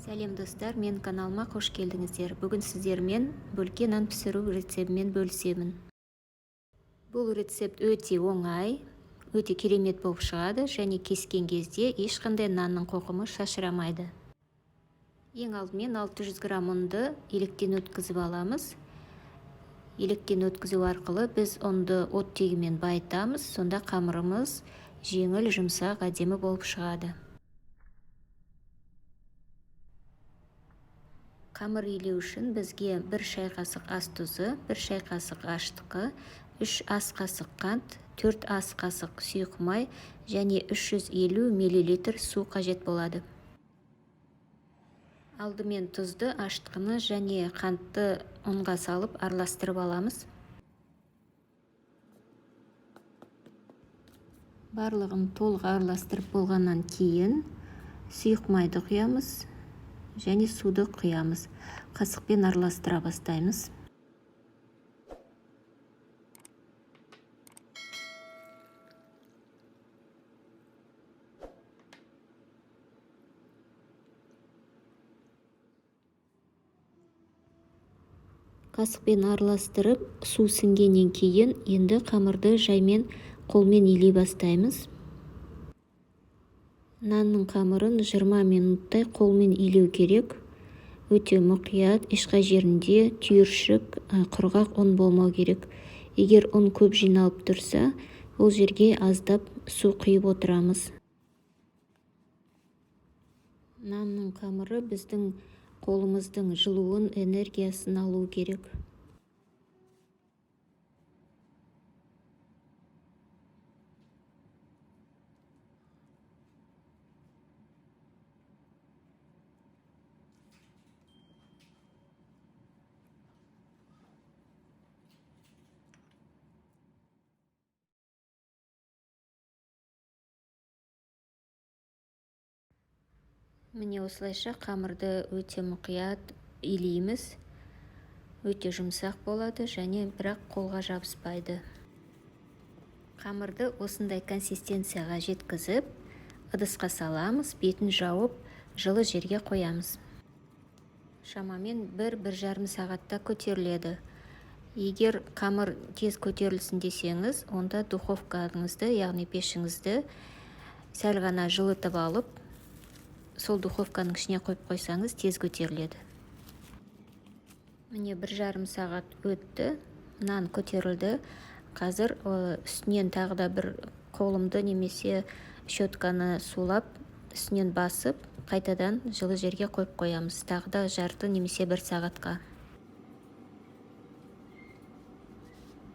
Сәлем достар, мен каналыма қош келдіңіздер. Бүгін сіздермен бөлке нан пісіру рецептімен бөлісемін. Бұл рецепт өте оңай, өте керемет болып шығады және кескен кезде ешқандай нанның қоқымы шашырамайды. Ең алдымен 600 грамм ұнды електен өткізіп аламыз. Електен өткізу арқылы біз ұнды оттегімен байытамыз, сонда қамырымыз жеңіл, жұмсақ, әдемі болып шығады. Қамыр илеу үшін бізге 1 шай қасық ас тұзы, 1 шай қасық аштықы, 3 ас қасық қант, 4 ас қасық сұйық май және 350 мл су қажет болады. Алдымен тұзды, аштықыны және қантты ұнға салып араластырып аламыз. Барлығын толық араластырып болғаннан кейін сұйық майды құямыз және суды құямыз. Қасықпен араластыра бастаймыз. Қасықпен араластырып, су сіңгеннен кейін енді қамырды жаймен қолмен илей бастаймыз. Нанның қамырын 20 минуттай қолмен илеу керек. Өте мұқият, ешқай жерінде түйіршік, құрғақ ұн болмау керек. Егер ұн көп жиналып тұрса, ол жерге аздап су құйып отырамыз. Нанның қамыры біздің қолымыздың жылуын, энергиясын алу керек. Міне осылайша қамырды өте мұқият илейміз. Өте жұмсақ болады және бірақ қолға жабыспайды. Қамырды осындай консистенцияға жеткізіп, ыдысқа саламыз, бетін жауып, жылы жерге қоямыз. Шамамен 1-1,5 сағатта көтеріледі. Егер қамыр тез көтерілсін десеңіз, онда духовкаңызды, яғни пешіңізді сәл ғана жылытып алып, сол духовканың ішіне қойып қойсаңыз, тез көтеріледі. Міне 1,5 сағат өтті, нан көтерілді. Қазір үстінен тағы да бір қолымды немесе щетканы сулап, үстінен басып, қайтадан жылы жерге қойып қоямыз. Тағы да жарты немесе 1 сағатқа.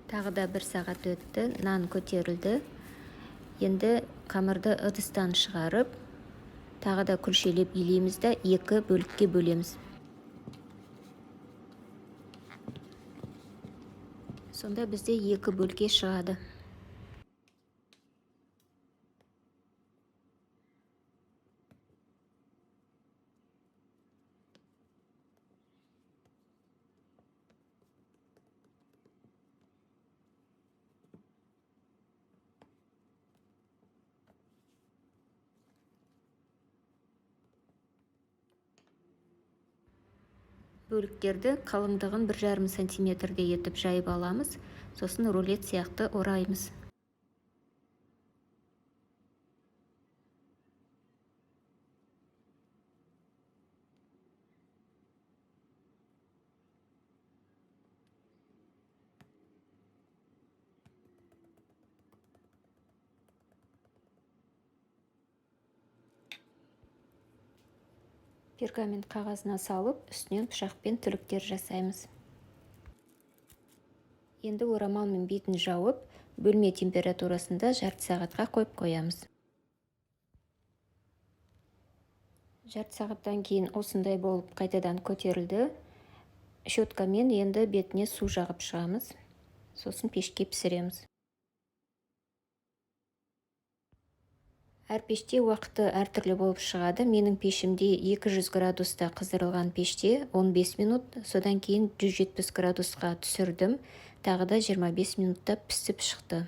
Тағы да 1 сағат өтті, нан көтерілді. Енді қамырды ыдыстан шығарып, тағы да күлшелеп илейміз да 2 бөлікке бөлеміз. Сонда бізде 2 бөлке шығады. Бөліктерді қалыңдығын 1,5 сантиметрде етіп жайып аламыз, сосын рулет сияқты ораймыз. Пергамент қағазына салып, үстінен пышақпен түліктер жасаймыз. Енді орамалмен бетін жауып, бөлме температурасында жарты сағатқа қойып қоямыз. Жарты сағаттан кейін осындай болып қайтадан көтерілді. Щеткамен енді бетіне су жағып шығамыз. Сосын пешке пісіреміз. Әр пеште уақыты әртүрлі болып шығады. Менің пешімде 200 градуста қыздырылған пеште 15 минут, содан кейін 170 градусқа түсірдім. Тағы да 25 минутта пісіп шықты.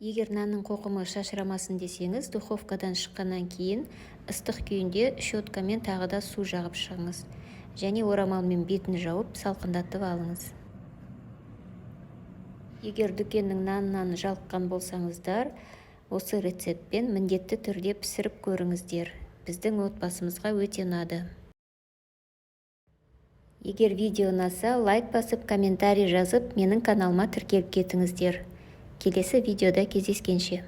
Егер нанның қоқымы шашырамасын десеңіз, духовкадан шыққаннан кейін ыстық күйінде щеткамен тағы да су жағып шығыңыз. Және орамалмен бетін жауып, салқындатып алыңыз. Егер дүкеннің нанынан жалыққан болсаңыздар, осы рецептпен міндетті түрде пісіріп көріңіздер. Біздің отбасымызға өте ұнады. Егер видео ұнаса, лайк басып, комментарий жазып, менің каналыма тіркеліп кетіңіздер. Келесі видеода кездескенше.